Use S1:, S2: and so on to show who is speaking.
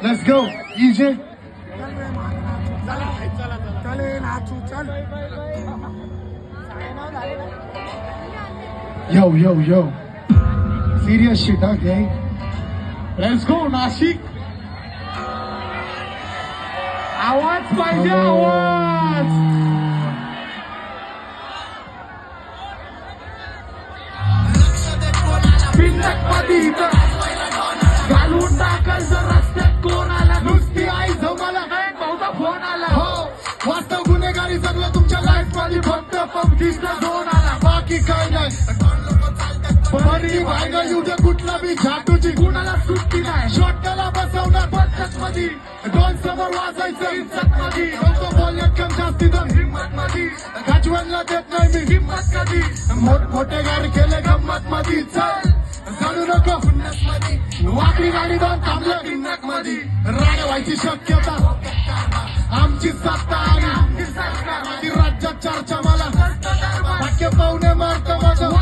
S1: Let's go इजे yo serious shit हा गँग.
S2: Let's go Nashik. आवाज पाहिजे, आवाज. मध्ये घालून टाकल जर रस्त्यात कोण आला. नुसती आई जमाला भाऊचा फोन आला.
S1: हो वास्तव गुन्हेगारी सगळं तुमच्या लाईफ मध्ये फक्त पबजीचा झोन आला, बाकी काय नाही. बरी भायगा उद्या कुठला बी झाटूची
S2: कुणाला सुट्टी नाही.
S1: शॉटला बसवणार
S2: पद्धत मध्ये
S1: दोन समोर वाजायचं
S2: इज्जत मध्ये.
S1: लोक बोलण्यात कम जास्ती तर
S2: हिम्मत मध्ये
S1: गाजवायला देत नाही मी.
S2: हिम्मत कधी
S1: मोठे गाडी केले गंमत मध्ये. चल जाणू नको वाकडी गाडी दोन थांबलं
S2: किन्नक मध्ये.
S1: राण्या व्हायची शक्यता. आमची सत्ता आणि राज्यात चर्चा मला.
S2: सरकार
S1: पाहुणे मारत माझं